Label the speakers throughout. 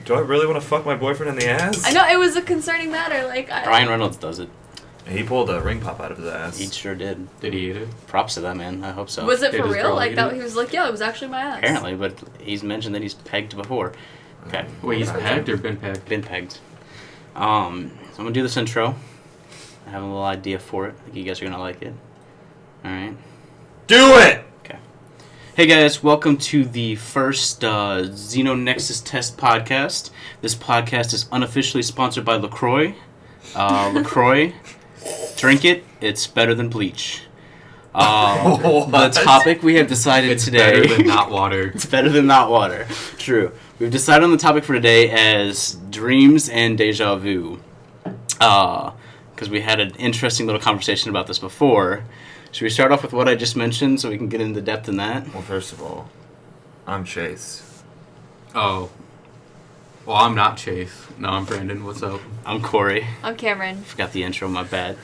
Speaker 1: Do I really want to fuck my boyfriend in the ass?
Speaker 2: I know, it was a concerning matter.
Speaker 3: Ryan Reynolds does it.
Speaker 1: He pulled a ring pop out of his ass.
Speaker 3: He sure did.
Speaker 4: Did he eat it?
Speaker 3: Props to that man. I hope so.
Speaker 2: Was it
Speaker 4: Did
Speaker 2: for
Speaker 4: his
Speaker 2: real?
Speaker 4: girl
Speaker 2: Like
Speaker 4: eat
Speaker 2: that?
Speaker 4: it?
Speaker 2: He was like, yeah, it was actually my ass.
Speaker 3: Apparently, but he's mentioned that he's pegged before. Okay.
Speaker 4: Wait, he's pegged or been pegged?
Speaker 3: Been pegged. So I'm gonna do this intro. I have a little idea for it. I think you guys are gonna like it. All right.
Speaker 1: Do it!
Speaker 3: Okay. Hey guys, welcome to the first Xeno Nexus test podcast. This podcast is unofficially sponsored by LaCroix. LaCroix, drink it. It's better than bleach. The topic we have decided
Speaker 4: It's
Speaker 3: today.
Speaker 4: better than not water.
Speaker 3: It's better than not water. True. We've decided on the topic for today as dreams and déjà vu. Because we had an interesting little conversation about this before. Should we start off with what I just mentioned so we can get into depth in that?
Speaker 1: Well, first of all, I'm Chase.
Speaker 4: Oh. Well, I'm not Chase. No, I'm Brandon. What's up?
Speaker 3: I'm Corey.
Speaker 2: I'm Cameron.
Speaker 3: Forgot the intro, my bad.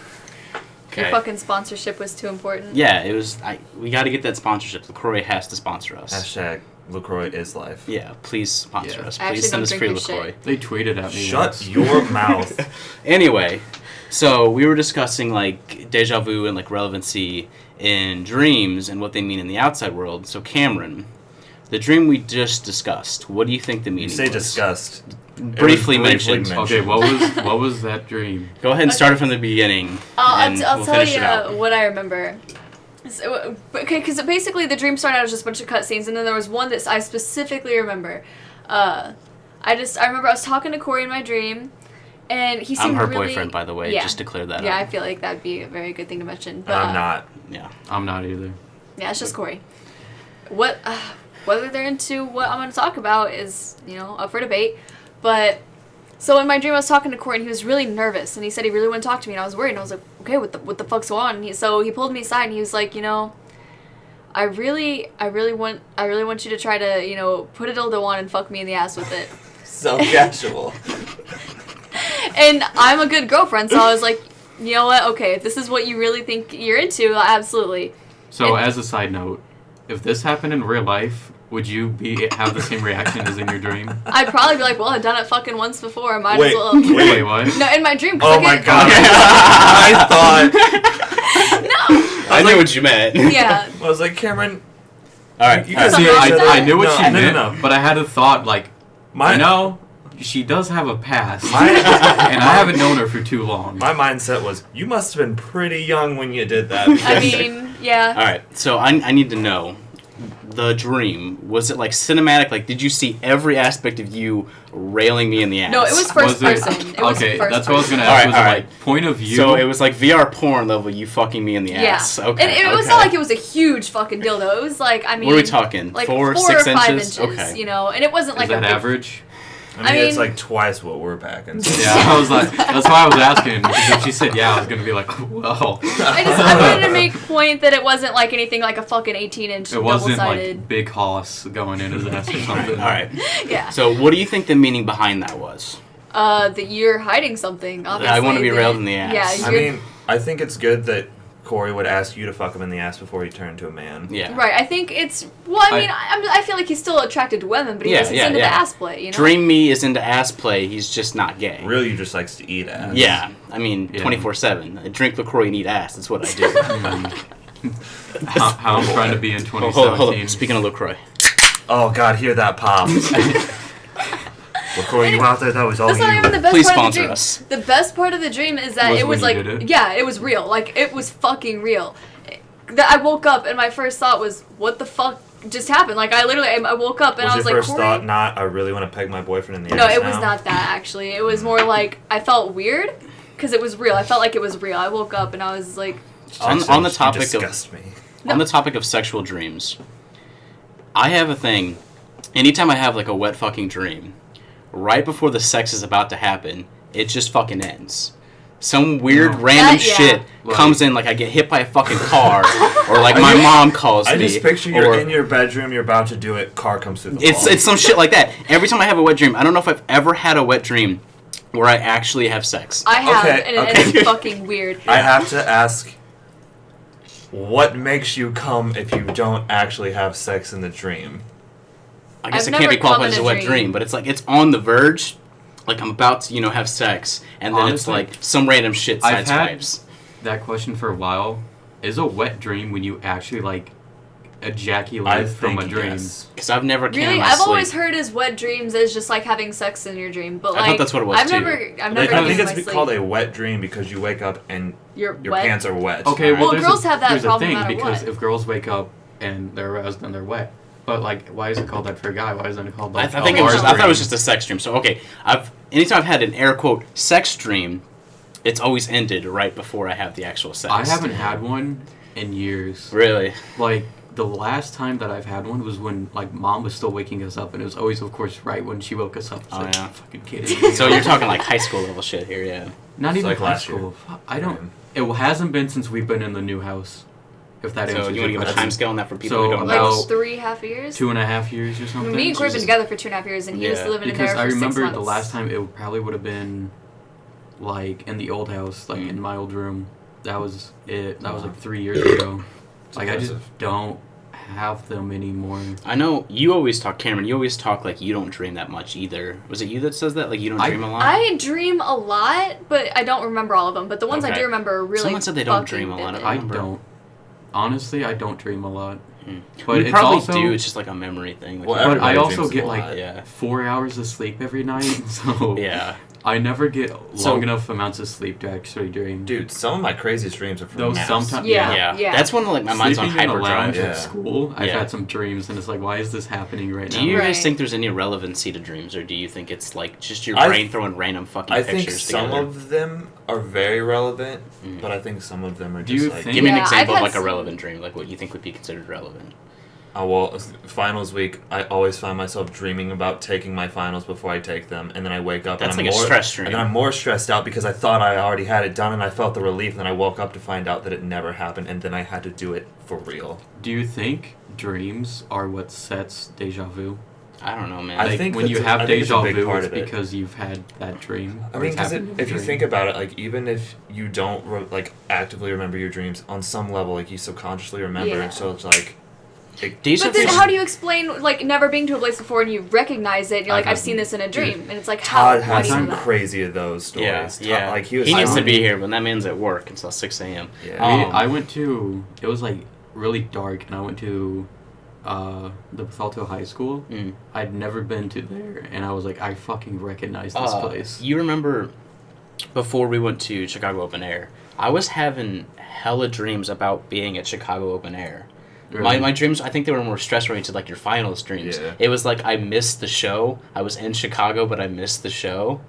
Speaker 2: Your fucking sponsorship was too important.
Speaker 3: Yeah, it was. We got to get that sponsorship. LaCroix has to sponsor us.
Speaker 1: Hashtag LaCroix is life.
Speaker 3: Yeah, please sponsor us.
Speaker 2: I
Speaker 3: Please
Speaker 2: actually
Speaker 3: send
Speaker 2: don't
Speaker 3: us
Speaker 2: drink
Speaker 3: free
Speaker 2: your
Speaker 3: LaCroix.
Speaker 2: shit.
Speaker 4: They tweeted at me.
Speaker 1: Shut
Speaker 4: once.
Speaker 1: your mouth.
Speaker 3: Anyway, so we were discussing like déjà vu and like relevancy in dreams and what they mean in the outside world. So Cameron, the dream we just discussed, what do you think the meaning
Speaker 1: You say
Speaker 3: was?
Speaker 1: disgust.
Speaker 3: Briefly mentioned.
Speaker 4: Okay, what was that dream?
Speaker 3: Go ahead and start it from the beginning.
Speaker 2: I'll
Speaker 3: and
Speaker 2: tell
Speaker 3: we'll finish
Speaker 2: you
Speaker 3: it out.
Speaker 2: what I remember. So, okay, because basically the dream started out as just a bunch of cutscenes, and then there was one that I specifically remember. I remember I was talking to Corey in my dream, and he seemed
Speaker 3: I'm her
Speaker 2: really...
Speaker 3: boyfriend, by the way,
Speaker 2: Yeah.
Speaker 3: just to clear that
Speaker 2: Yeah, I
Speaker 3: up.
Speaker 2: feel like that'd be a very good thing to mention. But,
Speaker 1: I'm not.
Speaker 3: Yeah.
Speaker 4: I'm not either.
Speaker 2: Yeah, it's just Corey. Whether they're into what I'm going to talk about is, up for debate. But, so in my dream I was talking to Corey, and he was really nervous, and he said he really wanted to talk to me, and I was worried, and I was like, okay, what the fuck's going on? So he pulled me aside, and he was like, I really want you to try to, put a dildo on and fuck me in the ass with it.
Speaker 1: So casual.
Speaker 2: And I'm a good girlfriend, so I was like, you know what? Okay, if this is what you really think you're into, absolutely.
Speaker 4: So, as a side note, if this happened in real life, would you have the same reaction as in your dream?
Speaker 2: I'd probably be like, well, I've done it fucking once before. I might
Speaker 1: Wait,
Speaker 2: as well.
Speaker 4: Wait, what?
Speaker 2: No, in my dream.
Speaker 1: Oh my god. I thought...
Speaker 2: No.
Speaker 3: I knew what you meant.
Speaker 2: Yeah.
Speaker 1: I was like, Cameron...
Speaker 3: All right.
Speaker 1: You
Speaker 3: all right.
Speaker 1: guys
Speaker 4: See, I knew what
Speaker 1: No,
Speaker 4: she
Speaker 1: no,
Speaker 4: meant,
Speaker 1: no.
Speaker 4: but I had a thought, like,
Speaker 1: My,
Speaker 4: she does have a past,
Speaker 1: My-
Speaker 4: and I haven't known her for too long.
Speaker 1: my mindset was, you must have been pretty young when you did that.
Speaker 2: I mean, yeah.
Speaker 3: All right, so I need to know, the dream, was it like cinematic? Like, did you see every aspect of you railing me in the ass?
Speaker 2: No, it was first
Speaker 4: Was it-
Speaker 2: person. It was
Speaker 4: okay,
Speaker 2: first
Speaker 4: that's what I was
Speaker 2: person.
Speaker 4: gonna ask.
Speaker 3: Alright,
Speaker 4: Was it
Speaker 3: alright.
Speaker 4: like point of view?
Speaker 3: So it was like VR porn level, you fucking me in the
Speaker 2: Yeah.
Speaker 3: ass. Okay.
Speaker 2: And it was not like it was a huge fucking dildo. It was like, I mean...
Speaker 3: What are we talking?
Speaker 2: Like
Speaker 3: 4,
Speaker 2: 4
Speaker 3: 6
Speaker 2: or 5
Speaker 3: inches?
Speaker 2: inches,
Speaker 3: Okay.
Speaker 2: and it wasn't like
Speaker 4: Is that
Speaker 2: a big...
Speaker 4: average?
Speaker 1: I mean, it's
Speaker 2: I mean-
Speaker 1: like twice what we're packing. So.
Speaker 4: Yeah, I was like, that's why I was asking. Because if she said yeah, I was gonna be like, well.
Speaker 2: I wanted to make a point that it wasn't like anything like a fucking 18-inch
Speaker 4: It wasn't
Speaker 2: double-sided...
Speaker 4: like big hoss going in his ass or something.
Speaker 3: All right.
Speaker 2: Yeah.
Speaker 3: So what do you think the meaning behind that was?
Speaker 2: That you're hiding something, obviously.
Speaker 3: I wanna be
Speaker 2: that-
Speaker 3: railed in the ass.
Speaker 2: Yeah,
Speaker 1: I
Speaker 2: you're...
Speaker 1: mean, I think it's good that Corey would ask you to fuck him in the ass before he turned to a man.
Speaker 3: Yeah.
Speaker 2: Right, I think it's... Well, I mean, I feel like he's still attracted to women, but he's into the ass play,
Speaker 3: Dream me is into ass play. He's just not gay.
Speaker 1: Really, he just likes to eat ass.
Speaker 3: Yeah. I mean,
Speaker 4: Yeah.
Speaker 3: 24/7. I drink LaCroix and eat ass. That's what I do.
Speaker 4: How I'm trying to be in
Speaker 3: Hold on.
Speaker 4: 2017.
Speaker 3: Speaking of LaCroix.
Speaker 1: Oh god, hear that pop. LaCroix, you out there? That was all
Speaker 2: That's not
Speaker 1: you.
Speaker 2: even the best
Speaker 3: Please
Speaker 2: part of the
Speaker 3: sponsor
Speaker 2: dream.
Speaker 3: us.
Speaker 2: The best part of the dream is that
Speaker 4: Was
Speaker 2: it was
Speaker 4: when
Speaker 2: like...
Speaker 4: you did it?
Speaker 2: Yeah, it was real. Like, it was fucking real. That I woke up and my first thought was, what the fuck just happened? Like, I woke up and
Speaker 1: Was
Speaker 2: I was
Speaker 1: your
Speaker 2: like,
Speaker 1: first
Speaker 2: Corey...
Speaker 1: thought not, I really want to peg my boyfriend in the
Speaker 2: No,
Speaker 1: ass
Speaker 2: it was
Speaker 1: now?
Speaker 2: not that, actually. It was more like, I felt weird, because it was real. I felt like it was real. I woke up and I was like...
Speaker 3: On the topic
Speaker 1: you
Speaker 3: of
Speaker 1: disgust me.
Speaker 3: On the topic of sexual dreams, I have a thing. Anytime I have like a wet fucking dream, right before the sex is about to happen, it just fucking ends. Some weird
Speaker 4: No.
Speaker 3: random
Speaker 2: That- yeah.
Speaker 3: shit
Speaker 4: Like-
Speaker 3: comes in, like I get hit by a fucking car, or like my mom calls
Speaker 1: I
Speaker 3: me.
Speaker 1: just picture you're
Speaker 3: or
Speaker 1: in your bedroom, you're about to do it, car comes through the wall.
Speaker 3: it's some shit like that. Every time I have a wet dream, I don't know if I've ever had a wet dream where I actually have sex.
Speaker 2: I have,
Speaker 1: Okay,
Speaker 2: and
Speaker 1: okay.
Speaker 2: it's fucking weird.
Speaker 1: I have to ask, what makes you come if you don't actually have sex in the dream?
Speaker 3: I guess
Speaker 2: I've
Speaker 3: it can't be
Speaker 2: never come
Speaker 3: qualified as
Speaker 2: in
Speaker 3: a
Speaker 2: a
Speaker 3: wet
Speaker 2: dream.
Speaker 3: dream, but it's like it's on the verge. Like I'm about to, have sex, and then it's
Speaker 4: Honestly,
Speaker 3: like some random shit
Speaker 4: I've had
Speaker 3: sideswipes.
Speaker 4: that question for a while. Is a wet dream when you actually like ejaculate from a dream?
Speaker 1: Yes.
Speaker 3: Because I've never came
Speaker 2: Really,
Speaker 3: in my
Speaker 2: I've
Speaker 3: sleep.
Speaker 2: always heard as wet dreams as just like having sex in your dream, but
Speaker 3: I
Speaker 2: like
Speaker 3: thought that's what it was,
Speaker 2: I've
Speaker 3: too.
Speaker 2: never
Speaker 1: I
Speaker 2: came
Speaker 1: think
Speaker 2: in my
Speaker 1: it's
Speaker 2: sleep.
Speaker 1: called a wet dream because you wake up and
Speaker 2: Your
Speaker 1: your
Speaker 2: wet?
Speaker 1: pants are wet.
Speaker 4: Okay, well,
Speaker 2: Well,
Speaker 4: there's
Speaker 2: girls have that
Speaker 4: there's
Speaker 2: problem
Speaker 4: a
Speaker 2: no
Speaker 4: thing
Speaker 2: matter
Speaker 4: because
Speaker 2: what.
Speaker 4: if girls wake up and they're aroused, then they're wet. But like, why is it called that for a guy? Why isn't it called
Speaker 3: I
Speaker 4: like?
Speaker 3: think
Speaker 4: a hard
Speaker 3: I thought it was
Speaker 4: dream?
Speaker 3: just a sex dream. So okay, anytime I've had an air quote sex dream, it's always ended right before I have the actual sex.
Speaker 4: I haven't had one in years.
Speaker 3: Really.
Speaker 4: Like the last time that I've had one was when like mom was still waking us up, and it was always, of course, right when she woke us up. It's
Speaker 3: Oh,
Speaker 4: like,
Speaker 3: yeah.
Speaker 4: fucking kidding me.
Speaker 3: So you're talking like high school level shit here, yeah.
Speaker 4: Not
Speaker 1: It's
Speaker 4: even
Speaker 1: like
Speaker 4: high
Speaker 1: last year.
Speaker 4: school. I don't. It hasn't been since we've been in the new house. If that
Speaker 3: So
Speaker 4: answers
Speaker 3: you
Speaker 4: your
Speaker 3: want to give a
Speaker 4: question.
Speaker 3: time scale on that for people
Speaker 4: So
Speaker 3: who don't
Speaker 2: Like
Speaker 3: know?
Speaker 4: about
Speaker 2: 3.5 years.
Speaker 4: 2.5 years or something.
Speaker 2: Me and Corey have been
Speaker 3: Jesus.
Speaker 2: together for 2.5 years, and he was
Speaker 3: Yeah.
Speaker 2: living in
Speaker 4: Because
Speaker 2: there for
Speaker 4: I
Speaker 2: 6
Speaker 4: remember
Speaker 2: months.
Speaker 4: the last time it probably would have been like in the old house, like in my old room. That was it. That was like 3 years ago. Like I just
Speaker 1: impressive.
Speaker 4: don't have them anymore.
Speaker 3: I know you always talk, Cameron. You always talk like you don't dream that much either. Was it you that says that? Like you don't dream a lot.
Speaker 2: I dream a lot, but I don't remember all of them. But the ones I
Speaker 3: Okay.
Speaker 2: do remember are really
Speaker 3: Someone said they don't
Speaker 2: fucking
Speaker 3: dream a lot.
Speaker 2: vivid.
Speaker 3: I
Speaker 4: I
Speaker 3: remember.
Speaker 4: don't. Honestly, I don't dream a lot.
Speaker 3: Hmm.
Speaker 4: But
Speaker 3: We
Speaker 4: it's
Speaker 3: probably
Speaker 4: also,
Speaker 3: do. It's just like a memory thing. Like,
Speaker 1: Well,
Speaker 4: But I
Speaker 1: everybody
Speaker 4: also
Speaker 1: dreams a
Speaker 4: get
Speaker 1: lot.
Speaker 4: like
Speaker 3: yeah,
Speaker 4: 4 hours of sleep every night, so
Speaker 3: yeah.
Speaker 4: I never get
Speaker 1: So-
Speaker 4: long enough amounts of sleep to actually dream.
Speaker 1: Dude, some of my craziest dreams are from
Speaker 4: Those
Speaker 1: naps.
Speaker 4: sometimes-
Speaker 2: Yeah.
Speaker 3: That's when like my mind's on
Speaker 4: Sleeping in a lounge
Speaker 3: hyperdrive.
Speaker 1: Yeah.
Speaker 4: at school, I've
Speaker 3: Yeah.
Speaker 4: had some dreams, and it's like, why is this happening right
Speaker 3: Do
Speaker 4: now?
Speaker 3: you guys
Speaker 2: Right.
Speaker 3: think there's any relevancy to dreams, or do you think it's like just your
Speaker 1: I-
Speaker 3: brain throwing random fucking
Speaker 1: I
Speaker 3: pictures
Speaker 1: think some
Speaker 3: together?
Speaker 1: of them are very relevant,
Speaker 3: Mm.
Speaker 1: but I think some of them are
Speaker 4: Do
Speaker 1: just
Speaker 4: you
Speaker 1: like...
Speaker 4: think-
Speaker 3: Give me an
Speaker 2: Yeah, I've
Speaker 3: example of
Speaker 2: had
Speaker 3: like a
Speaker 2: some-
Speaker 3: relevant dream, like what you think would be considered relevant.
Speaker 1: well, finals week, I always find myself dreaming about taking my finals before I take them, and then I wake up
Speaker 3: That's
Speaker 1: and I'm
Speaker 3: like a
Speaker 1: more,
Speaker 3: stress dream.
Speaker 1: and then I'm more stressed out because I thought I already had it done, and I felt the relief, and then I woke up to find out that it never happened, and then I had to do it for real.
Speaker 4: Do you think dreams are what sets deja vu?
Speaker 3: I don't know, man.
Speaker 1: I
Speaker 4: Like
Speaker 1: think
Speaker 4: when you
Speaker 1: that's a-
Speaker 4: have
Speaker 1: I think it's a
Speaker 4: deja
Speaker 1: big
Speaker 4: vu,
Speaker 1: part
Speaker 4: it's
Speaker 1: of it.
Speaker 4: because you've had that dream.
Speaker 1: I
Speaker 4: or
Speaker 1: mean,
Speaker 4: it's
Speaker 1: because
Speaker 4: happened in
Speaker 1: if
Speaker 4: a
Speaker 1: you
Speaker 4: dream.
Speaker 1: think about it, like even if you don't like actively remember your dreams, on some level, like you subconsciously remember,
Speaker 2: Yeah.
Speaker 1: and so it's like,
Speaker 3: Deja
Speaker 2: But then,
Speaker 3: vu-
Speaker 2: how do you explain like never being to a place before and you recognize it? And you're like,
Speaker 1: I've
Speaker 2: I've seen this in a dream, and it's like, how?
Speaker 1: Todd
Speaker 2: Why
Speaker 1: has
Speaker 2: do you
Speaker 1: some
Speaker 2: know that?
Speaker 1: crazy of those stories.
Speaker 3: Yeah, yeah.
Speaker 1: Like he was.
Speaker 3: needs to
Speaker 1: on-
Speaker 3: be here, but that man's at work until 6 a.m.
Speaker 1: Yeah.
Speaker 4: I went to, it was like really dark, and I went to the Bethalto High School.
Speaker 3: Mm.
Speaker 4: I'd never been to there, and I was like, I fucking recognize this place.
Speaker 3: You remember before we went to Chicago Open Air, I was having hella dreams about being at Chicago Open Air.
Speaker 4: Really?
Speaker 3: My dreams, I think they were more stress oriented, like your finals dreams.
Speaker 1: Yeah.
Speaker 3: It was like I missed the show. I was in Chicago, but I missed the show.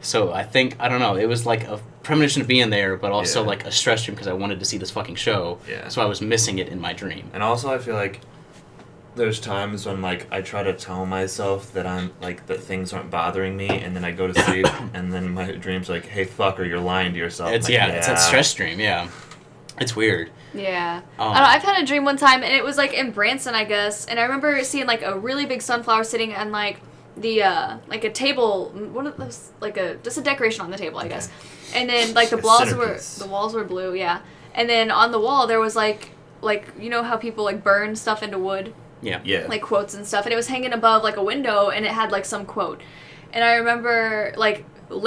Speaker 3: So I think, I don't know, it was like a premonition of being there, but also
Speaker 1: Yeah.
Speaker 3: like a stress dream because I wanted to see this fucking show.
Speaker 1: Yeah.
Speaker 3: So I was missing it in my dream.
Speaker 1: And also, I feel like there's times when like I try to tell myself that I'm like that things aren't bothering me, and then I go to sleep, and then my dream's like, "Hey, fucker, you're lying to yourself."
Speaker 3: It's,
Speaker 1: I'm like,
Speaker 3: it's that stress dream, yeah. It's weird.
Speaker 2: Yeah.
Speaker 3: Um,
Speaker 2: I don't know, I've had a dream one time, and it was like in Branson, I guess. And I remember seeing like a really big sunflower sitting on like the like a table, one of those like a just a decoration on the table, I guess. And then like
Speaker 1: A
Speaker 2: the walls
Speaker 1: centerpiece.
Speaker 2: were blue, yeah. And then on the wall there was like you know how people like burn stuff into wood,
Speaker 3: Yeah.
Speaker 1: Yeah.
Speaker 2: like quotes and stuff, and it was hanging above like a window, and it had like some quote. And I remember like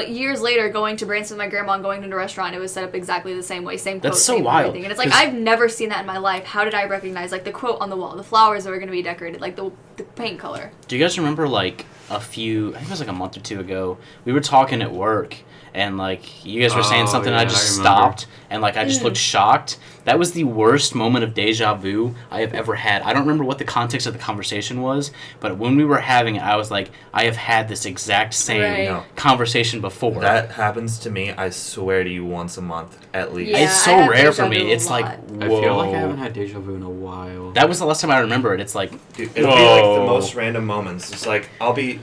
Speaker 2: years later going to Branson with my grandma and going into a restaurant, it was set up exactly the same way, same quote,
Speaker 3: That's so
Speaker 2: same
Speaker 3: wild,
Speaker 2: everything. And it's like
Speaker 3: 'cause-
Speaker 2: I've never seen that in my life. How did I recognize like the quote on the wall, the flowers that were going to be decorated, like the paint color?
Speaker 3: Do you guys remember like I think it was like a month or two ago, we were talking at work and like you guys were saying
Speaker 4: Oh,
Speaker 3: something and
Speaker 4: yeah,
Speaker 3: I just
Speaker 4: I remember.
Speaker 3: stopped and like I just looked shocked. That was the worst moment of deja vu I have ever had. I don't remember what the context of the conversation was, but when we were having it, I was like, I have had this exact same
Speaker 2: Right.
Speaker 1: No.
Speaker 3: conversation before.
Speaker 1: That happens to me, I swear to you, once a month at least.
Speaker 2: Yeah,
Speaker 3: it's so
Speaker 2: I have
Speaker 3: rare
Speaker 2: deja
Speaker 3: for me.
Speaker 2: vu a
Speaker 3: It's like,
Speaker 2: lot.
Speaker 3: whoa.
Speaker 4: I feel like I haven't had deja vu in a while.
Speaker 3: That was the last time I remember it. It's like,
Speaker 1: Dude, it'll be like the
Speaker 3: Whoa.
Speaker 1: most random moments. It's like I'll be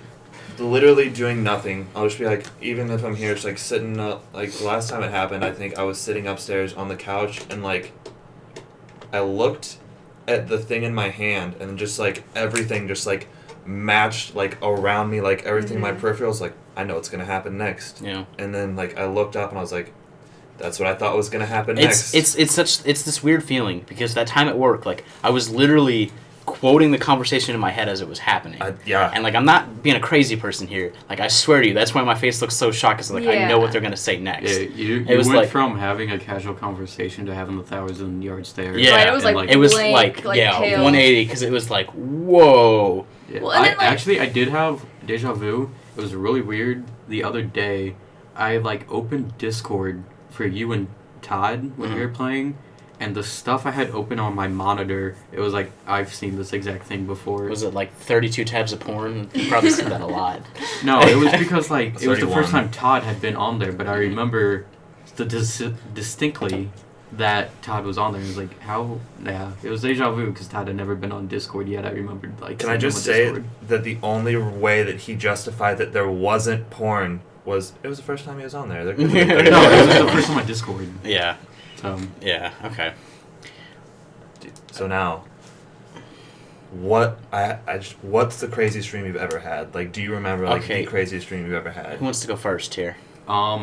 Speaker 1: literally doing nothing. I'll just be like, even if I'm here, just like sitting up. Like the last time it happened, I think I was sitting upstairs on the couch and like I looked at the thing in my hand and just like everything just like matched like around me, like everything in my peripherals. Like I know what's gonna happen next.
Speaker 3: yeah.
Speaker 1: And then like I looked up and I was like, that's what I thought was gonna happen next.
Speaker 3: It's this weird feeling because that time at work, like I was literally quoting the conversation in my head as it was happening.
Speaker 1: Yeah.
Speaker 3: And, like, I'm not being a crazy person here. Like, I swear to you, that's why my face looks so shocked, because, like, I know what they're going to say next.
Speaker 4: Yeah, you
Speaker 3: was
Speaker 4: went
Speaker 3: like,
Speaker 4: from having a casual conversation to having 1,000-yard stare.
Speaker 3: Yeah.
Speaker 2: Right, it was
Speaker 3: and,
Speaker 2: like
Speaker 3: it was
Speaker 2: blank,
Speaker 3: like yeah,
Speaker 2: pale.
Speaker 3: 180, because it was like, whoa.
Speaker 4: Yeah.
Speaker 2: Well, and then, like-
Speaker 4: Actually, I did have Déjà vu. It was really weird. The other day, I, like, opened Discord for you and Todd when we were playing, and the stuff I had open on my monitor, it was like, I've seen this exact thing before.
Speaker 3: Was it like 32 tabs of porn? You probably said that a lot.
Speaker 4: No, it was because, like, it was the
Speaker 1: 31.
Speaker 4: first time Todd had been on there, but I remember distinctly that Todd was on there. It was like, how? Yeah, it was Déjà vu because Todd had never been on Discord yet. I remembered, like,
Speaker 1: Can I just say that the only way that he justified that there wasn't porn was it was the first time he was on there. There could be
Speaker 4: No, it was the first time on Discord.
Speaker 3: Yeah.
Speaker 4: So,
Speaker 3: Yeah, okay.
Speaker 1: So now, what's the craziest dream you've ever had? Like, do you remember like
Speaker 3: Okay.
Speaker 1: the craziest dream you've ever had?
Speaker 3: Who wants to go first here?
Speaker 4: I'll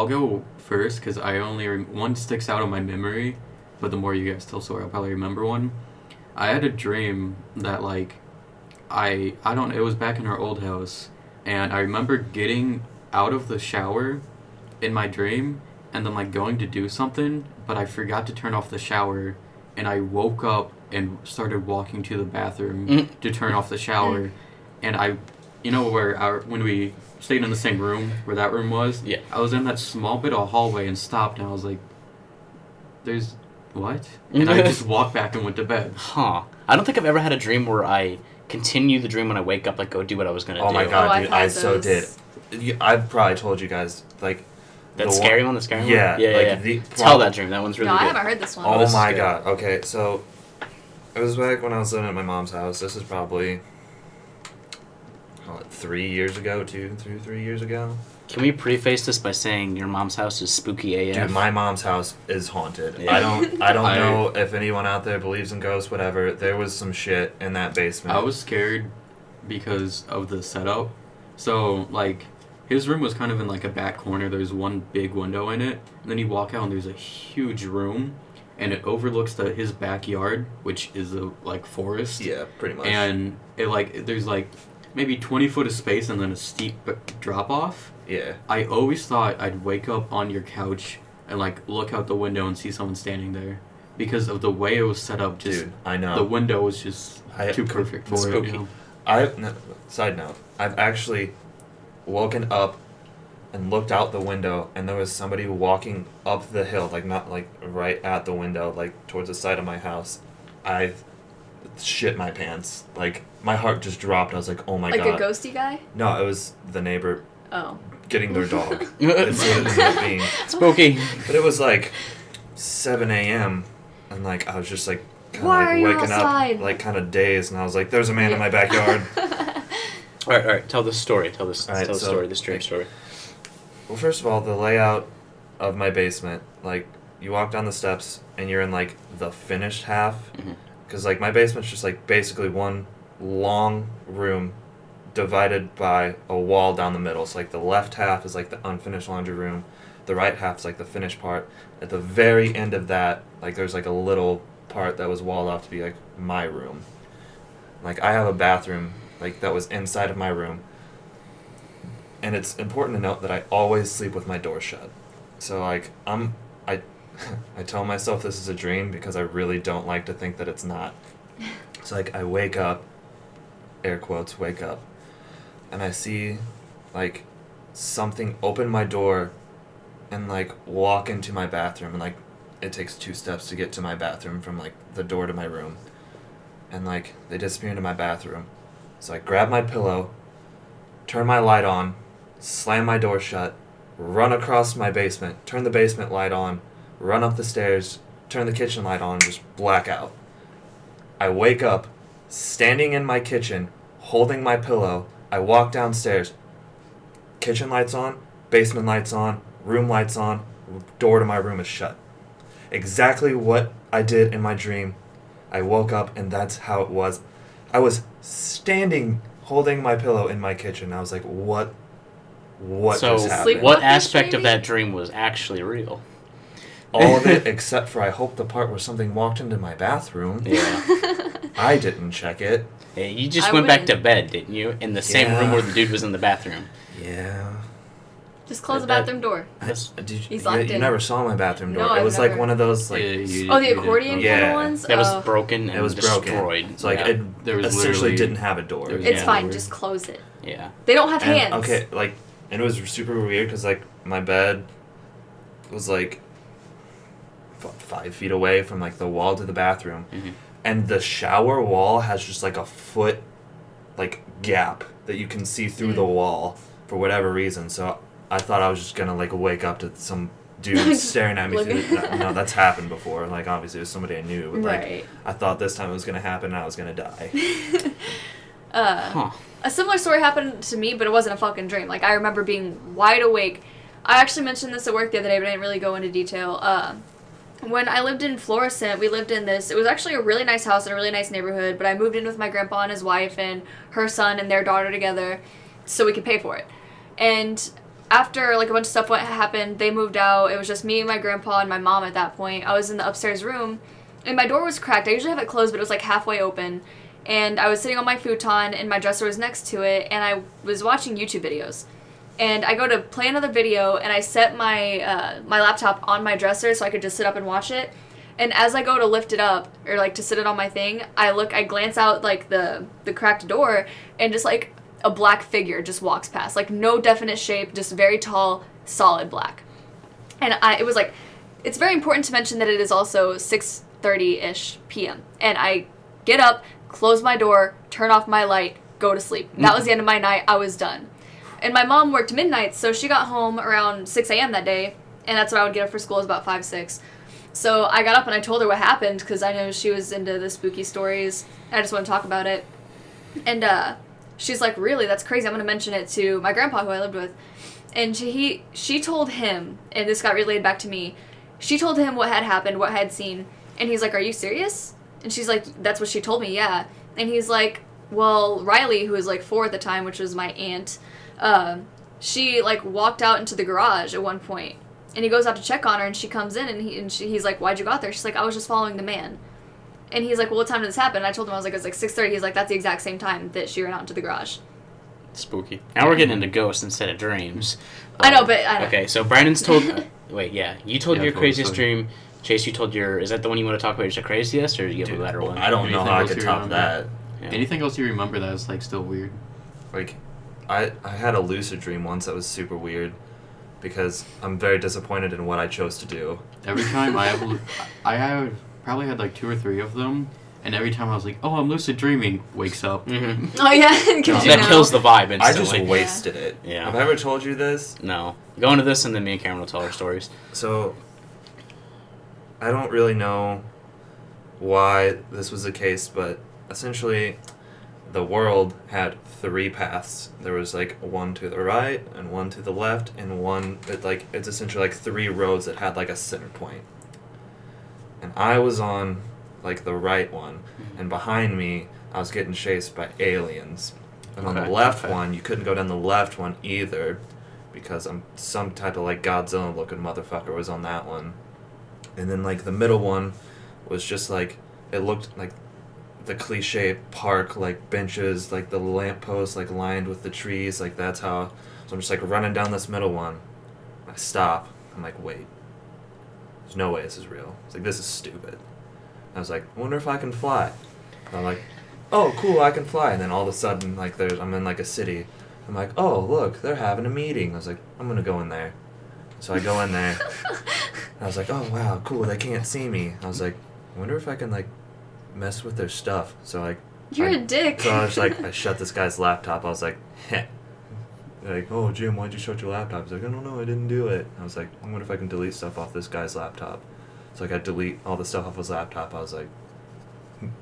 Speaker 4: go first because I only one sticks out in my memory, but the more you guys tell story, I'll probably remember one. I had a dream that, like, I don't. It was back in our old house, and I remember getting out of the shower in my dream, and then, like, going to do something, but I forgot to turn off the shower, and I woke up and started walking to the bathroom to turn off the shower, and when we stayed in the same room where that room was,
Speaker 3: Yeah.
Speaker 4: I was in that small bit of hallway and stopped, and I was like, "There's what?" And I just walked back and went to bed.
Speaker 3: Huh. I don't think I've ever had a dream where I continue the dream when I wake up, like, go do what I was going to do.
Speaker 1: Oh my god,
Speaker 2: I've
Speaker 1: dude!
Speaker 2: had
Speaker 1: I so
Speaker 2: those.
Speaker 1: did. I've probably told you guys like
Speaker 3: That
Speaker 1: the
Speaker 3: scary one? The scary one?
Speaker 1: Yeah,
Speaker 3: Yeah,
Speaker 1: like
Speaker 3: yeah.
Speaker 1: the
Speaker 3: Tell that dream. That one's really
Speaker 2: No, I
Speaker 3: good.
Speaker 2: haven't heard this one.
Speaker 1: Oh
Speaker 3: this is
Speaker 1: my
Speaker 3: good.
Speaker 1: god. Okay, so it was back when I was living at my mom's house. This is probably 3 years ago, 3 years ago.
Speaker 3: Can we preface this by saying your mom's house is spooky AF?
Speaker 1: Dude, my mom's house is haunted.
Speaker 3: Yeah.
Speaker 1: I don't know if anyone out there believes in ghosts, whatever. There was some shit in that basement.
Speaker 4: I was scared because of the setup. So, like, his room was kind of in, like, a back corner. There's one big window in it. And then you walk out and there's a huge room. And it overlooks his backyard, which is a, like, forest.
Speaker 1: Yeah, pretty much.
Speaker 4: And it, like, there's, like, maybe 20 foot of space and then a steep drop off.
Speaker 1: Yeah.
Speaker 4: I always thought I'd wake up on your couch and, like, look out the window and see someone standing there. Because of the way it was set up, just
Speaker 1: Dude, I know.
Speaker 4: the window was just too perfect for
Speaker 3: spooky.
Speaker 4: it. You know?
Speaker 1: Side note, I've actually woken up and looked out the window, and there was somebody walking up the hill, like not like right at the window, like towards the side of my house. I shit my pants. Like my heart just dropped. I was like, oh my
Speaker 2: Like
Speaker 1: god.
Speaker 2: a ghosty guy?
Speaker 1: No, it was the neighbor
Speaker 2: Oh.
Speaker 1: getting their dog. That's what it ended up being.
Speaker 3: Spooky.
Speaker 1: But it was like 7 a.m. and like I was just like kind of
Speaker 2: Why are
Speaker 1: like
Speaker 2: you
Speaker 1: waking
Speaker 2: outside?
Speaker 1: up like kind of dazed, and I was like, "There's a man in my backyard."
Speaker 3: All right. Tell the story. Tell the
Speaker 1: so,
Speaker 3: story. The dream story.
Speaker 1: Well, first of all, the layout of my basement, like you walk down the steps and you're in like the finished half, because like my basement's just like basically one long room divided by a wall down the middle. So like the left half is like the unfinished laundry room, the right half is like the finished part. At the very end of that, like there's like a little part that was walled off to be like my room. Like I have a bathroom like that was inside of my room. And it's important to note that I always sleep with my door shut. So like I tell myself this is a dream because I really don't like to think that it's not. So like I wake up, air quotes, wake up, and I see like something open my door and like walk into my bathroom, and like it takes 2 steps to get to my bathroom from like the door to my room. And like they disappear into my bathroom. So I grab my pillow, turn my light on, slam my door shut, run across my basement, turn the basement light on, run up the stairs, turn the kitchen light on, and just black out. I wake up, standing in my kitchen, holding my pillow. I walk downstairs, kitchen lights on, basement lights on, room lights on, door to my room is shut. Exactly what I did in my dream. I woke up and that's how it was. I was standing holding my pillow in my kitchen. I was like, what
Speaker 3: So
Speaker 1: just happened?
Speaker 2: Sleep-
Speaker 3: what
Speaker 2: What
Speaker 3: aspect of
Speaker 2: dreaming?
Speaker 3: that dream was actually real?
Speaker 1: all of it except for I hope the part where something walked into my bathroom.
Speaker 3: Yeah.
Speaker 1: I didn't check it.
Speaker 3: Yeah, you just
Speaker 2: I
Speaker 3: went back to
Speaker 2: wouldn't.
Speaker 3: bed, didn't you? In the same room
Speaker 1: Yeah.
Speaker 3: where the dude was in the bathroom.
Speaker 1: Yeah.
Speaker 2: Just close the
Speaker 3: That-
Speaker 2: bathroom door. He's locked
Speaker 1: You
Speaker 2: in.
Speaker 1: never saw my bathroom door.
Speaker 2: No,
Speaker 1: it
Speaker 2: I've
Speaker 1: was like
Speaker 2: never.
Speaker 1: one of those like
Speaker 2: Oh, the accordion
Speaker 1: Yeah.
Speaker 2: kind of ones?
Speaker 3: That was
Speaker 2: Oh.
Speaker 3: broken and
Speaker 1: it was
Speaker 3: destroyed.
Speaker 1: broken. So like
Speaker 3: yeah.
Speaker 1: it
Speaker 4: There was
Speaker 1: essentially
Speaker 4: literally-
Speaker 1: didn't have a door.
Speaker 4: there was-
Speaker 2: It's
Speaker 3: Yeah.
Speaker 2: fine, just close it.
Speaker 3: Yeah.
Speaker 2: They don't have
Speaker 1: And,
Speaker 2: hands.
Speaker 1: okay, like, and it was super weird because like my bed was like 5 feet away from like the wall to the bathroom,
Speaker 3: Mhm.
Speaker 1: and the shower wall has just like a foot like gap that you can see through the wall for whatever reason. So I thought I was just gonna like wake up to some dude staring at me through the, no, that's happened before. Like obviously it was somebody I knew, but like
Speaker 2: Right.
Speaker 1: I thought this time it was gonna happen and I was gonna die.
Speaker 3: Huh.
Speaker 2: A similar story happened to me, but it wasn't a fucking dream. Like, I remember being wide awake. I actually mentioned this at work the other day, but I didn't really go into detail. When I lived in Florissant, we lived in this, it was actually a really nice house in a really nice neighborhood, but I moved in with my grandpa and his wife and her son and their daughter together so we could pay for it. And after, like, a bunch of stuff happened, they moved out. It was just me and my grandpa and my mom at that point. I was in the upstairs room, and my door was cracked. I usually have it closed, but it was, like, halfway open. And I was sitting on my futon, and my dresser was next to it, and I was watching YouTube videos. And I go to play another video, and I set my my laptop on my dresser so I could just sit up and watch it. And as I go to lift it up, or like to sit it on my thing, I glance out like the cracked door, and just like a black figure just walks past, like no definite shape, just very tall, solid black. And it was like, it's very important to mention that it is also 6:30-ish p.m. And I get up, close my door, turn off my light, go to sleep. That was the end of my night. I was done. And my mom worked midnight, so she got home around 6 a.m. that day, and that's when I would get up for school, it was about 5, 6. So I got up and I told her what happened, because I know she was into the spooky stories. I just want to talk about it. And she's like, really? That's crazy. I'm going to mention it to my grandpa, who I lived with. And she told him, and this got relayed back to me, she told him what had happened, what I had seen. And he's like, are you serious? And she's like, that's what she told me, yeah. And he's like, well, Riley, who was like 4 at the time, which was my aunt, she like walked out into the garage at one point, and he goes out to check on her, and she comes in, and he's like, why'd you go out there? She's like, I was just following the man. And he's like, well, what time did this happen? And I told him, I was like, it was like 6:30. He's like, that's the exact same time that she ran out into the garage.
Speaker 3: Spooky. Now we're getting into ghosts instead of dreams.
Speaker 2: I know, but I know.
Speaker 3: Okay, so Brandon's told. Wait, yeah, you told
Speaker 4: Yeah,
Speaker 3: your
Speaker 4: totally,
Speaker 3: craziest
Speaker 4: totally.
Speaker 3: dream. Chase, you told your. Is that the one you want to talk about? Is the craziest, or do you have a better one?
Speaker 1: I don't know
Speaker 4: Anything
Speaker 1: how I
Speaker 4: else
Speaker 1: could
Speaker 4: you
Speaker 1: top
Speaker 4: remember?
Speaker 1: that.
Speaker 3: Yeah.
Speaker 4: Anything else you remember that was like still weird?
Speaker 1: Like, I had a lucid dream once that was super weird because I'm very disappointed in what I chose to do.
Speaker 4: Every time I have probably had like 2 or 3 of them, and every time I was like, oh, I'm lucid dreaming, wakes up.
Speaker 3: Mm-hmm.
Speaker 2: Oh, yeah. 'Cause you
Speaker 3: That
Speaker 2: know.
Speaker 3: kills the vibe
Speaker 1: I just
Speaker 3: instantly.
Speaker 1: wasted it.
Speaker 3: Yeah.
Speaker 1: Have I ever told you this?
Speaker 3: No. Go into this, and then me and Cameron will tell our stories.
Speaker 1: So, I don't really know why this was the case, but essentially, the world had 3 paths. There was like one to the right and one to the left, and it's essentially like 3 roads that had like a center point. And I was on like the right one, and behind me, I was getting chased by aliens. And on the
Speaker 3: Okay,
Speaker 1: left
Speaker 3: okay.
Speaker 1: one, you couldn't go down the left one either, because some type of like Godzilla looking motherfucker was on that one. And then like the middle one was just like, it looked like the cliche park, like benches, like the lampposts like lined with the trees, like that's how. So I'm just like running down this middle one. I stop. I'm like, wait. There's no way this is real. It's like, this is stupid. I was like, I wonder if I can fly. And I'm like, oh, cool, I can fly. And then all of a sudden, like, I'm in like a city. I'm like, oh, look, they're having a meeting. I was like, I'm gonna go in there. So I go in there. And I was like, oh wow, cool, they can't see me. I was like, I wonder if I can like mess with their stuff. So like,
Speaker 2: You're a dick.
Speaker 1: so I was like, I shut this guy's laptop. I was like, heh. They're like, oh Jim, why'd you shut your laptop? He's like, I don't know, I didn't do it. I was like, I wonder if I can delete stuff off this guy's laptop. So like, I delete all the stuff off his laptop. I was like,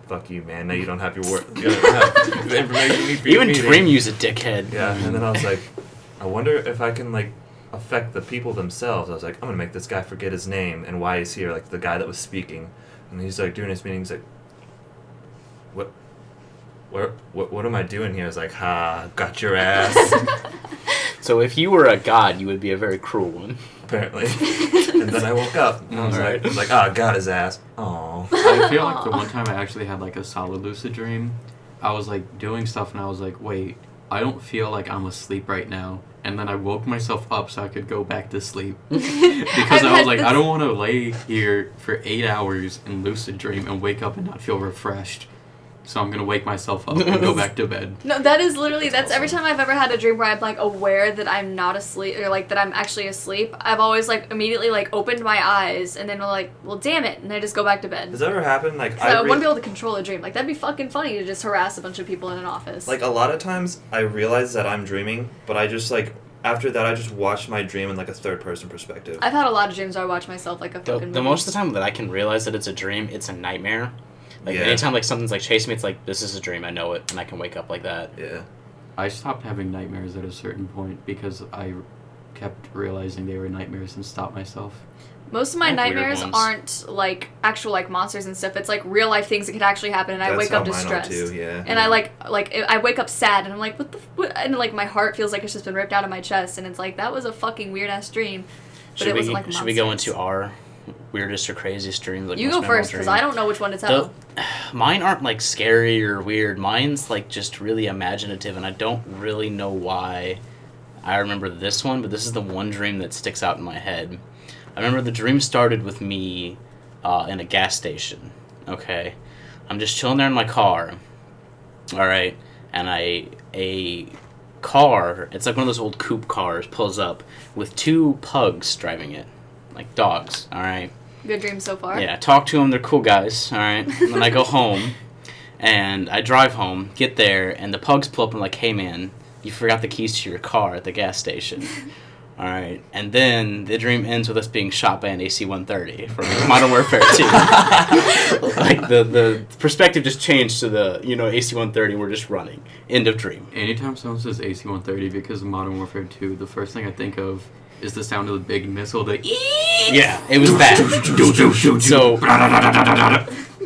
Speaker 1: fuck you, man. Now you don't have your work. You don't have the information you need for your
Speaker 3: Even
Speaker 1: meeting.
Speaker 3: Dream used a dickhead.
Speaker 1: Yeah, and then I was like, I wonder if I can like affect the people themselves. I was like, I'm gonna make this guy forget his name and why he's here, like the guy that was speaking. And he's like doing his meeting. He's like, what am I doing here? I was like, ha, got your ass.
Speaker 3: So if you were a god, you would be a very cruel one.
Speaker 1: Apparently. And then I woke up and I was like, oh, got his ass. Aww.
Speaker 4: I feel like the one time I actually had like a solid lucid dream, I was like doing stuff and I was like, wait, I don't feel like I'm asleep right now. And then I woke myself up so I could go back to sleep. Because I was like, I don't want to lay here for 8 hours and lucid dream and wake up and not feel refreshed. So I'm going to wake myself up and go back to bed.
Speaker 2: No, that is literally, that's every time I've ever had a dream where I'm, like, aware that I'm not asleep, or, like, that I'm actually asleep, I've always, like, immediately, like, opened my eyes, and then, like, well, damn it, and I just go back to bed.
Speaker 1: Has that ever happened? Like,
Speaker 2: I wouldn't be able to control a dream. Like, that'd be fucking funny to just harass a bunch of people in an office.
Speaker 1: Like, a lot of times, I realize that I'm dreaming, but I just, like, after that, I just watch my dream in, like, a third-person perspective.
Speaker 2: I've had a lot of dreams where I watch myself like a fucking
Speaker 3: The most of the time that I can realize that it's a dream, it's a nightmare. Like,
Speaker 1: Yeah.
Speaker 3: anytime, like, something's, like, chasing me, it's like, this is a dream, I know it, and I can wake up like that.
Speaker 1: Yeah.
Speaker 4: I stopped having nightmares at a certain point because I kept realizing they were nightmares and stopped myself.
Speaker 2: Most of my
Speaker 3: I have weird
Speaker 2: nightmares
Speaker 3: ones.
Speaker 2: aren't, like, actual, like, monsters and stuff. It's, like, real-life things that could actually happen, and I wake up distressed.
Speaker 1: Too, yeah.
Speaker 2: And I, I wake up sad, and I'm like, what? And, like, my heart feels like it's just been ripped out of my chest, and it's like, that was a fucking weird-ass dream. But it wasn't, like,
Speaker 3: Should we go
Speaker 2: monsters.
Speaker 3: into our weirdest or craziest dreams? Like,
Speaker 2: You
Speaker 3: most
Speaker 2: go
Speaker 3: memorable
Speaker 2: first, because
Speaker 3: dreams?
Speaker 2: I don't know which one to tell.
Speaker 3: Mine aren't, like, scary or weird. Mine's, like, just really imaginative, and I don't really know why I remember this one, but this is the one dream that sticks out in my head. I remember the dream started with me in a gas station, okay? I'm just chilling there in my car, alright? And a car, it's like one of those old coupe cars, pulls up with 2 pugs driving it. Like dogs, alright?
Speaker 2: Good dream so far.
Speaker 3: Yeah, talk to them, they're cool guys, alright? And then I go home, and I drive home, get there, and the pugs pull up and I'm like, hey man, you forgot the keys to your car at the gas station. Alright, and then the dream ends with us being shot by an AC-130 from Modern Warfare 2. Like, the perspective just changed to the, AC-130, we're just running. End of dream.
Speaker 4: Anytime someone says AC-130 because of Modern Warfare 2, the first thing I think of is the sound of the big missile, the
Speaker 3: Yeah, it was that. So,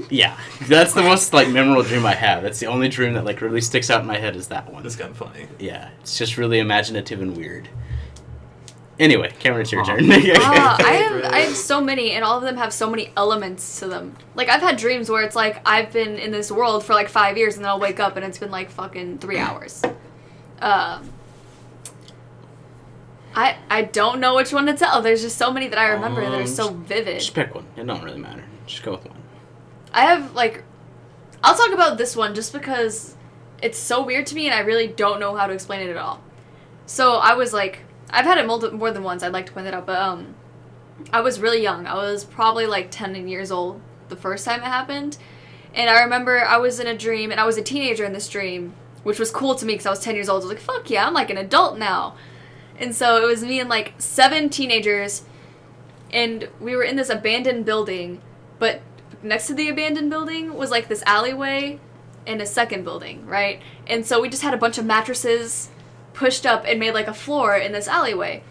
Speaker 3: yeah, that's the most, like, memorable dream I have. That's the only dream that, like, really sticks out in my head is that one.
Speaker 1: That's kind of funny.
Speaker 3: Yeah, it's just really imaginative and weird. Anyway, Cameron, it's your turn.
Speaker 2: I have so many, and all of them have so many elements to them. Like, I've had dreams where it's like, I've been in this world for like 5 years, and then I'll wake up and it's been like fucking 3 hours. I don't know which one to tell. There's just so many that I remember that are so vivid.
Speaker 3: Just pick one. It don't really matter. Just go with one.
Speaker 2: I have, like, I'll talk about this one just because it's so weird to me and I really don't know how to explain it at all. So I was like, I've had it more than once, I'd like to point that out, but I was really young. I was probably like 10 years old the first time it happened. And I remember I was in a dream, and I was a teenager in this dream, which was cool to me because I was 10 years old. I was like, fuck yeah, I'm like an adult now. And so it was me and like 7 teenagers, and we were in this abandoned building, but next to the abandoned building was like this alleyway and a second building, right? And so we just had a bunch of mattresses pushed up and made like a floor in this alleyway.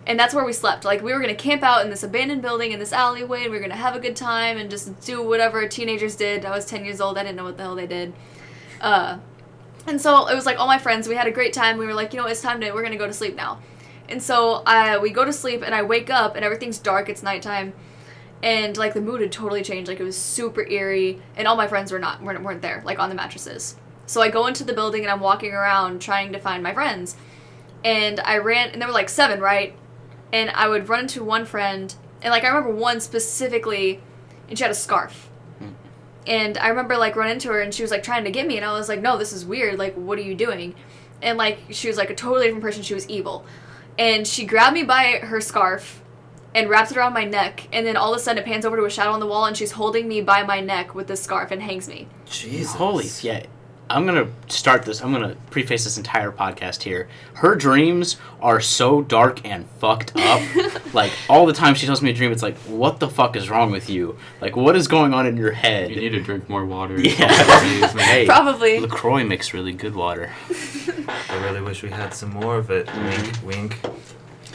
Speaker 2: And that's where we slept. Like, we were going to camp out in this abandoned building in this alleyway, and we were going to have a good time and just do whatever teenagers did. I was 10 years old. I didn't know what the hell they did. And so it was like all my friends. We had a great time. We were like, it's time we're going to go to sleep now. And so we go to sleep, and I wake up, and everything's dark. It's nighttime. And, like, the mood had totally changed. Like, it was super eerie, and all my friends weren't there, like, on the mattresses. So I go into the building, and I'm walking around trying to find my friends. And I ran, and there were, like, 7, right? And I would run into one friend, and, like, I remember one specifically, and she had a scarf. And I remember, like, running into her, and she was, like, trying to get me, and I was like, no, this is weird, like, what are you doing? And, like, she was, like, a totally different person. She was evil. And she grabbed me by her scarf and wrapped it around my neck, and then all of a sudden it pans over to a shadow on the wall, and she's holding me by my neck with this scarf and hangs me.
Speaker 1: Jesus.
Speaker 3: Holy, yeah. I'm going to preface this entire podcast here. Her dreams are so dark and fucked up. Like, all the time she tells me a dream, it's like, what the fuck is wrong with you? Like, what is going on in your head?
Speaker 4: You need to drink more water.
Speaker 3: Yeah. Hey,
Speaker 2: Probably.
Speaker 3: LaCroix makes really good water.
Speaker 1: I really wish we had some more of it. Wink, wink.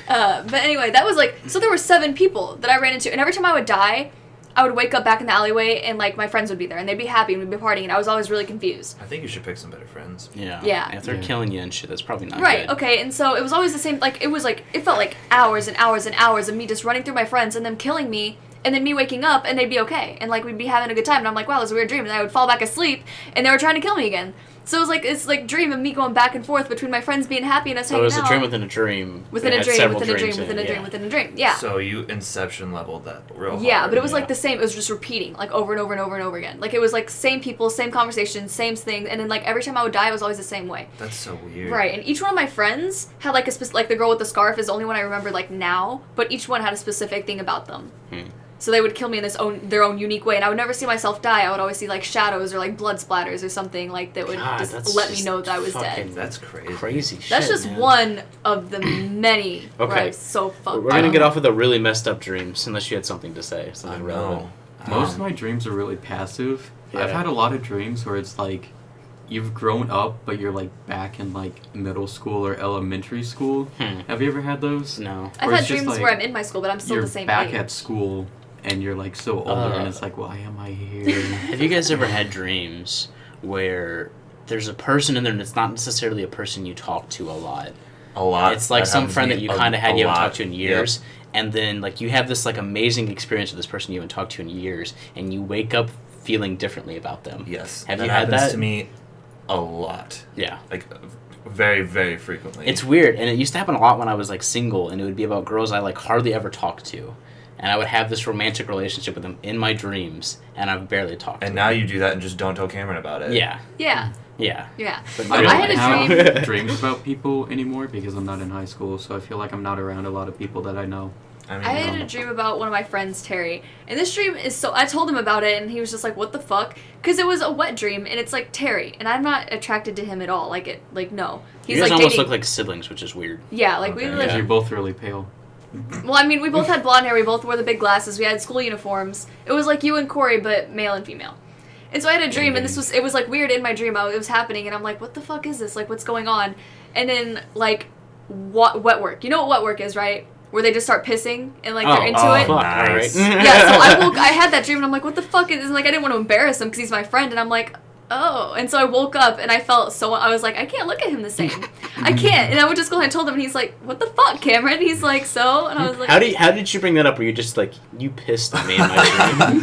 Speaker 2: But anyway, that was like, so there were 7 people that I ran into, and every time I would die, I would wake up back in the alleyway and like my friends would be there and they'd be happy and we'd be partying and I was always really confused.
Speaker 1: I think you should pick some better friends.
Speaker 3: Yeah.
Speaker 2: Yeah.
Speaker 3: If they're killing you and shit, that's probably not
Speaker 2: Right,
Speaker 3: good.
Speaker 2: okay, and so it was always the same, like, it felt like hours and hours and hours of me just running through my friends and them killing me, and then me waking up and they'd be okay, and like, we'd be having a good time, and I'm like, wow, this is a weird dream, and I would fall back asleep, and they were trying to kill me again. So it was like, it's like dream of me going back and forth between my friends being happy and us
Speaker 3: So
Speaker 2: hanging
Speaker 3: it was
Speaker 2: out.
Speaker 3: a dream within a dream.
Speaker 2: Within
Speaker 3: It
Speaker 2: a
Speaker 3: had
Speaker 2: dream,
Speaker 3: several
Speaker 2: within a dream,
Speaker 3: dreams in
Speaker 2: within a
Speaker 3: it,
Speaker 2: dream,
Speaker 3: yeah.
Speaker 2: within a dream, yeah.
Speaker 1: So you Inception leveled that real hard.
Speaker 2: Yeah, but it was like the same, it was just repeating, like over and over and over and over again. Like it was like same people, same conversation, same thing, and then like every time I would die, it was always the same way.
Speaker 1: That's so weird.
Speaker 2: Right, and each one of my friends had like a specific, like the girl with the scarf is the only one I remember like now, but each one had a specific thing about them. So they would kill me in their own unique way, and I would never see myself die. I would always see like shadows or like blood splatters or something like that would just let me know that I was dead.
Speaker 1: That's crazy.
Speaker 3: Crazy shit.
Speaker 2: That's just
Speaker 3: man.
Speaker 2: one of the many.
Speaker 3: Okay.
Speaker 2: Where I was so fucked.
Speaker 3: We're gonna get off with the really messed up dreams, unless you had something to say, something
Speaker 1: I
Speaker 3: relevant.
Speaker 1: know.
Speaker 4: Most of my dreams are really passive.
Speaker 3: Yeah.
Speaker 4: I've had a lot of dreams where it's like you've grown up, but you're like back in like middle school or elementary school. Have you ever had those?
Speaker 3: No.
Speaker 2: I've
Speaker 4: Where
Speaker 2: had
Speaker 4: it's just,
Speaker 2: dreams
Speaker 4: like,
Speaker 2: where I'm in my school, but I'm still
Speaker 4: you're
Speaker 2: the same
Speaker 4: back
Speaker 2: age.
Speaker 4: at school and you're like so older, and it's like, why am I here?
Speaker 3: Have you guys ever had dreams where there's a person in there and it's not necessarily a person you talk to a lot?
Speaker 1: A lot.
Speaker 3: It's like
Speaker 1: That
Speaker 3: some
Speaker 1: happens
Speaker 3: friend
Speaker 1: to
Speaker 3: that
Speaker 1: me
Speaker 3: you
Speaker 1: a-
Speaker 3: kind of had
Speaker 1: a
Speaker 3: you haven't
Speaker 1: lot.
Speaker 3: talked to in years, and then like you have this like amazing experience with this person you haven't talked to in years, and you wake up feeling differently about them.
Speaker 1: Yes.
Speaker 3: Have
Speaker 1: that
Speaker 3: you had
Speaker 1: happens
Speaker 3: that?
Speaker 1: to me a lot.
Speaker 3: Yeah.
Speaker 1: Like very, very frequently.
Speaker 3: It's weird, and it used to happen a lot when I was like single, and it would be about girls I like hardly ever talked to, and I would have this romantic relationship with them in my dreams, and I've barely talked to
Speaker 1: And
Speaker 3: them.
Speaker 1: now you do that and just don't tell Cameron about it.
Speaker 3: Yeah.
Speaker 2: Yeah,
Speaker 3: Yeah.
Speaker 2: yeah.
Speaker 3: But
Speaker 4: I
Speaker 3: no,
Speaker 4: don't
Speaker 2: had a
Speaker 4: have
Speaker 2: dream.
Speaker 4: dreams about people anymore because I'm not in high school, so I feel like I'm not around a lot of people that I know.
Speaker 1: I mean,
Speaker 2: I had a dream about one of my friends, Terry, and this dream is so. I told him about it, and he was just like, "What the fuck?" Because it was a wet dream, and it's like Terry, and I'm not attracted to him at all. Like no, he's
Speaker 3: you guys
Speaker 2: like
Speaker 3: almost
Speaker 2: dating.
Speaker 3: look like siblings, which is weird.
Speaker 2: Yeah, like we
Speaker 1: Okay.
Speaker 2: like.
Speaker 4: Because you're both really pale.
Speaker 2: Well, I mean, we both had blonde hair. We both wore the big glasses. We had school uniforms. It was like you and Corey, but male and female. And so I had a dream, and it was like weird in my dream. It was happening, and I'm like, what the fuck is this? Like, what's going on? And then like, wet work. You know what wet work is, right? Where they just start pissing and like they're into it.
Speaker 3: Fuck,
Speaker 1: Nice.
Speaker 3: all right.
Speaker 2: Yeah, so I had that dream, and I'm like, what the fuck is this? And like, I didn't want to embarrass him because he's my friend, and I'm like, oh. And so I woke up, and I was like, I can't look at him the same. I can't. And I would just go and I told him, and he's like, what the fuck, Cameron? He's like, so? And I was like,
Speaker 3: How did you bring that up? Were you just like, you pissed on me in my dream?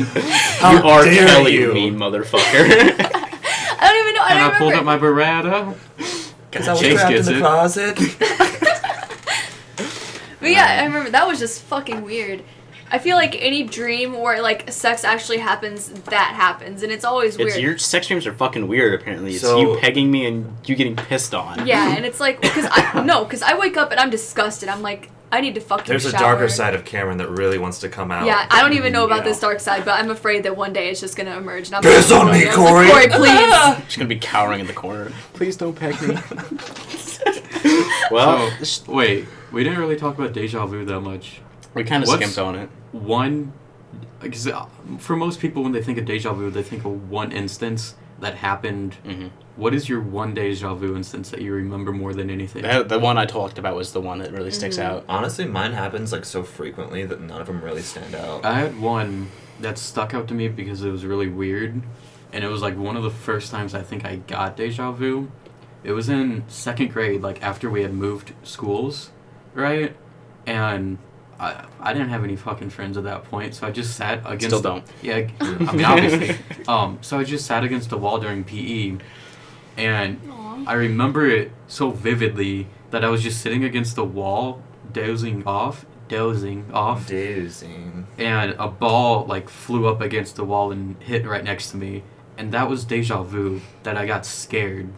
Speaker 1: How
Speaker 3: you are
Speaker 1: dare
Speaker 3: Kelly,
Speaker 1: you.
Speaker 3: you mean motherfucker.
Speaker 2: I don't even know.
Speaker 4: And
Speaker 2: I
Speaker 4: I pulled
Speaker 2: remember.
Speaker 4: up my Beretta.
Speaker 1: Because I was
Speaker 4: Chase
Speaker 1: trapped in
Speaker 4: gets
Speaker 1: the
Speaker 4: it.
Speaker 1: closet.
Speaker 2: But yeah, I remember that was just fucking weird. I feel like any dream where like sex actually happens, that happens, and it's always weird.
Speaker 3: Your sex dreams are fucking weird. Apparently, it's
Speaker 1: So-
Speaker 3: you pegging me and you getting pissed on.
Speaker 2: Yeah, and it's like because I wake up and I'm disgusted. I'm like, I need to fucking
Speaker 1: There's a
Speaker 2: shower.
Speaker 1: darker side of Cameron that really wants to come out.
Speaker 2: Yeah, I don't even know about
Speaker 1: You
Speaker 2: this dark side, but I'm afraid that one day it's just gonna emerge. And I'm
Speaker 1: Piss
Speaker 2: like,
Speaker 1: on me,
Speaker 2: I was
Speaker 1: Corey.
Speaker 2: Like, Corey, please.
Speaker 3: She's gonna be cowering in the corner. Please don't peg me. Well,
Speaker 4: So, wait, we didn't really talk about Déjà Vu that much.
Speaker 3: we kind of
Speaker 4: What's-
Speaker 3: skimped on it.
Speaker 4: One, because for most people when they think of Déjà Vu, they think of one instance that happened.
Speaker 3: Mhm.
Speaker 4: What is your one Déjà Vu instance that you remember more than anything?
Speaker 3: The one I talked about was the one that really sticks out.
Speaker 1: Honestly, mine happens like so frequently that none of them really stand out.
Speaker 4: I had one that stuck out to me because it was really weird, and it was like one of the first times I think I got Déjà Vu. It was in 2nd grade, like after we had moved schools, right? And I didn't have any fucking friends at that point, so I just sat against.
Speaker 3: Still don't.
Speaker 4: Yeah, I mean obviously. So I just sat against the wall during PE, and
Speaker 2: Aw.
Speaker 4: I remember it so vividly that I was just sitting against the wall, dozing off,
Speaker 1: Dozing.
Speaker 4: and a ball like flew up against the wall and hit right next to me, and that was Déjà Vu, that I got scared,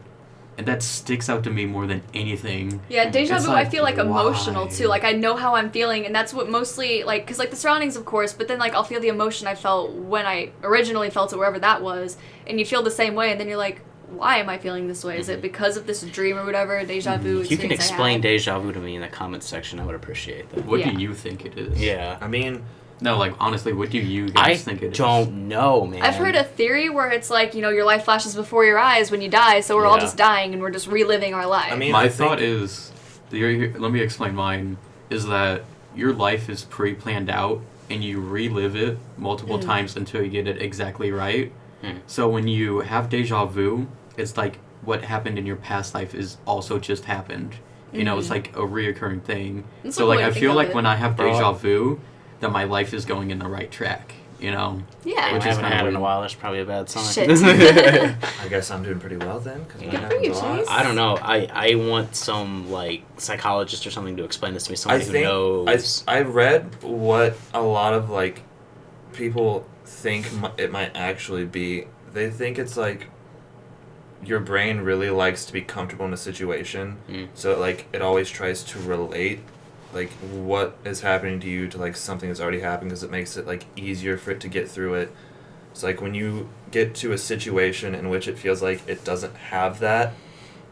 Speaker 4: and that sticks out to me more than anything.
Speaker 2: Yeah, deja
Speaker 4: It's
Speaker 2: vu.
Speaker 4: like,
Speaker 2: I feel like emotional
Speaker 4: why?
Speaker 2: too. Like I know how I'm feeling, and that's what mostly like because like the surroundings, of course. But then like I'll feel the emotion I felt when I originally felt it, wherever that was, and you feel the same way, and then you're like, why am I feeling this way? Is it because of this dream or whatever? Deja vu.
Speaker 3: If you can
Speaker 2: experience I
Speaker 3: explain
Speaker 2: had?
Speaker 3: deja vu to me in the comments section, I would appreciate that.
Speaker 4: What
Speaker 2: Yeah.
Speaker 4: do you think it is?
Speaker 3: Yeah.
Speaker 1: I mean,
Speaker 4: No, like honestly, what do you
Speaker 3: I
Speaker 4: guys think it is?
Speaker 3: don't know, man.
Speaker 2: I've heard a theory where it's like, you know, your life flashes before your eyes when you die, so we're all
Speaker 3: Yeah.
Speaker 2: just dying and we're just reliving our life.
Speaker 1: I mean,
Speaker 4: My
Speaker 1: I think-
Speaker 4: thought is, let me explain mine, is that your life is pre-planned out, and you relive it multiple times until you get it exactly right.
Speaker 3: Mm.
Speaker 4: So when you have deja vu, it's like what happened in your past life is also just happened. You know, it's like a reoccurring thing.
Speaker 2: That's
Speaker 4: So
Speaker 2: a
Speaker 4: like
Speaker 2: good way
Speaker 4: I
Speaker 2: to think
Speaker 4: feel
Speaker 2: of
Speaker 4: like
Speaker 2: it.
Speaker 4: when I have deja vu, that my life is going in the right track. You know.
Speaker 2: Yeah.
Speaker 3: Which I
Speaker 4: is
Speaker 3: haven't
Speaker 4: kinda
Speaker 3: had in a
Speaker 4: weird.
Speaker 3: while. That's probably a bad sign.
Speaker 2: Shit.
Speaker 1: I guess I'm doing pretty well then. Cause mine
Speaker 2: Good for
Speaker 1: happens
Speaker 2: you,
Speaker 1: a lot.
Speaker 2: Chase.
Speaker 3: I don't know. I want some like psychologist or something to explain this to me. Somebody who knows.
Speaker 1: I read what a lot of like people think it might actually be. They think it's like your brain really likes to be comfortable in a situation, so like it always tries to relate like what is happening to you to like something that's already happened because it makes it like easier for it to get through it. It's like when you get to a situation in which it feels like it doesn't have that,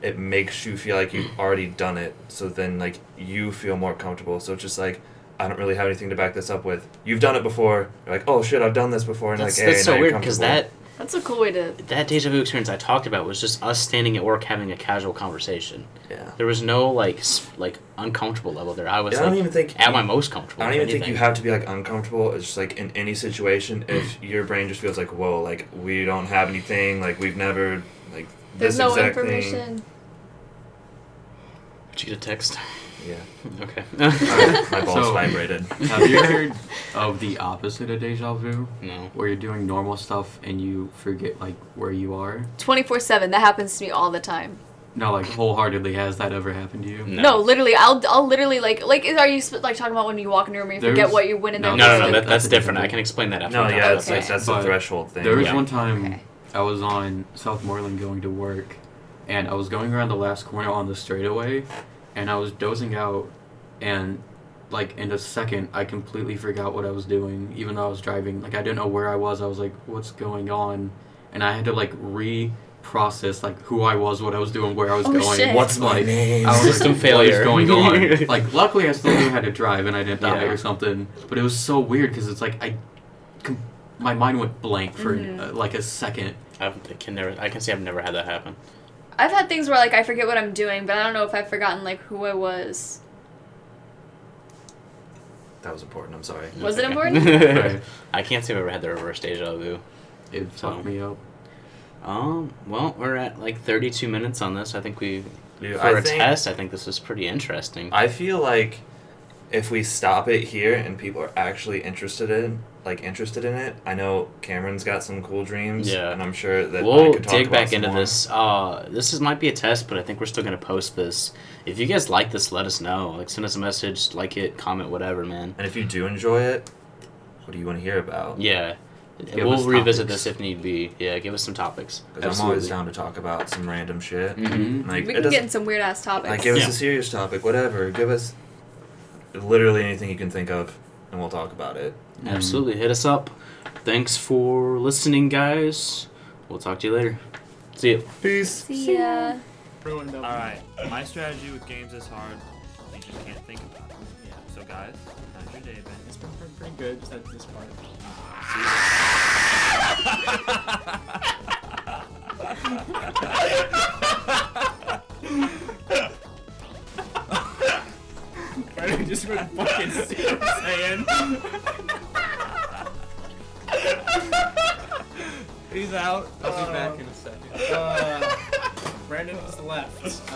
Speaker 1: it makes you feel like you've already done it, so then like you feel more comfortable. So it's just like, I don't really have anything to back this up with. You've done it before. You're like, oh shit, I've done this before, and
Speaker 3: That's,
Speaker 1: like, hey,
Speaker 3: that's
Speaker 1: now
Speaker 3: so
Speaker 1: you're
Speaker 3: weird because
Speaker 1: comfortable.
Speaker 2: That's a cool way to.
Speaker 3: that deja vu experience I talked about was just us standing at work having a casual conversation.
Speaker 1: Yeah.
Speaker 3: There was no like uncomfortable level there. I was
Speaker 1: Yeah, I don't
Speaker 3: like
Speaker 1: even think
Speaker 3: at my most comfortable.
Speaker 1: I don't
Speaker 3: if
Speaker 1: even think you
Speaker 3: anything.
Speaker 1: have to be like uncomfortable. It's just like in any situation, if your brain just feels like, whoa, like we don't have anything, like we've never like
Speaker 2: There's
Speaker 1: this
Speaker 2: no
Speaker 1: exact
Speaker 2: information.
Speaker 1: thing.
Speaker 3: Did you get a text?
Speaker 1: Yeah.
Speaker 3: Okay.
Speaker 1: My balls
Speaker 4: So-
Speaker 1: vibrated.
Speaker 4: Have you heard of the opposite of deja vu?
Speaker 3: No.
Speaker 4: Where you're doing normal stuff and you forget like where you are?
Speaker 2: 24/7. That happens to me all the time.
Speaker 4: No, like wholeheartedly, has that ever happened to you?
Speaker 3: No.
Speaker 2: No, literally, I'll literally like are you like talking about when you walk in a room and you forget
Speaker 4: There's-
Speaker 2: what you went in there?
Speaker 4: no,
Speaker 3: No,
Speaker 2: for?
Speaker 3: that's
Speaker 4: That's a
Speaker 3: different.
Speaker 4: different
Speaker 3: I can explain that after.
Speaker 1: No,
Speaker 3: we talk
Speaker 1: yeah,
Speaker 3: about
Speaker 1: it's
Speaker 2: Okay.
Speaker 1: like that's
Speaker 4: But
Speaker 1: the threshold thing.
Speaker 4: There was
Speaker 3: Yeah.
Speaker 4: one time
Speaker 2: Okay.
Speaker 4: I was on Southmoreland going to work, and I was going around the last corner on the straightaway, and I was dozing out, and like in a second I completely forgot what I was doing, even though I was driving. Like I didn't know where I was. I was like, what's going on? And I had to like reprocess like who I was, what I was doing, where I was
Speaker 2: Oh,
Speaker 4: going.
Speaker 2: shit.
Speaker 1: What's my
Speaker 4: Like,
Speaker 1: name?
Speaker 4: I was
Speaker 3: System
Speaker 4: like,
Speaker 3: failure.
Speaker 4: What is going on? Like luckily I still knew how to drive and I didn't die
Speaker 3: Yeah.
Speaker 4: or something. But it was so weird because it's like my mind went blank for like a second.
Speaker 3: I can say I've never had that happen.
Speaker 2: I've had things where like I forget what I'm doing, but I don't know if I've forgotten like who I was.
Speaker 1: That was important. I'm sorry.
Speaker 2: Was
Speaker 3: It's
Speaker 2: it
Speaker 3: okay.
Speaker 2: important?
Speaker 4: Right.
Speaker 3: I can't say I've ever had the reverse deja vu.
Speaker 4: It fucked me up.
Speaker 3: Well, we're at like 32 minutes on this. I think
Speaker 1: Dude,
Speaker 3: for a test, I think this is pretty interesting.
Speaker 1: I feel like if we stop it here and people are actually interested in it, I know Cameron's got some cool dreams.
Speaker 3: Yeah.
Speaker 1: And I'm sure that I
Speaker 3: We'll
Speaker 1: could talk
Speaker 3: dig
Speaker 1: about
Speaker 3: back
Speaker 1: some
Speaker 3: into
Speaker 1: more.
Speaker 3: this. Might be a test, but I think we're still gonna post this. If you guys like this, let us know. Like, send us a message, like it, comment, whatever, man.
Speaker 1: And if you do enjoy it, what do you want to hear about?
Speaker 3: Yeah,
Speaker 4: Give
Speaker 3: we'll
Speaker 4: us
Speaker 3: revisit
Speaker 4: topics.
Speaker 3: this if need be. Yeah, give us some topics.
Speaker 1: Because I'm always down to talk about some random shit.
Speaker 3: Mhm.
Speaker 1: Like,
Speaker 2: We
Speaker 1: it
Speaker 2: can
Speaker 1: doesn't-
Speaker 2: get in some weird ass topics.
Speaker 1: Like, give us
Speaker 3: Yeah.
Speaker 1: a serious topic, whatever. Give us literally anything you can think of, and we'll talk about it.
Speaker 3: Absolutely, hit us up. Thanks for listening, guys. We'll talk to you later. See you.
Speaker 1: Peace.
Speaker 2: See ya.
Speaker 1: Alright, my strategy with games is hard. You just can't think about it.
Speaker 5: Yeah.
Speaker 1: So, guys, how's your day been?
Speaker 5: It's been pretty good, just at this part. I just went fucking Super Saiyan. He's out.
Speaker 6: I'll be back in a second.
Speaker 5: Brandon has left.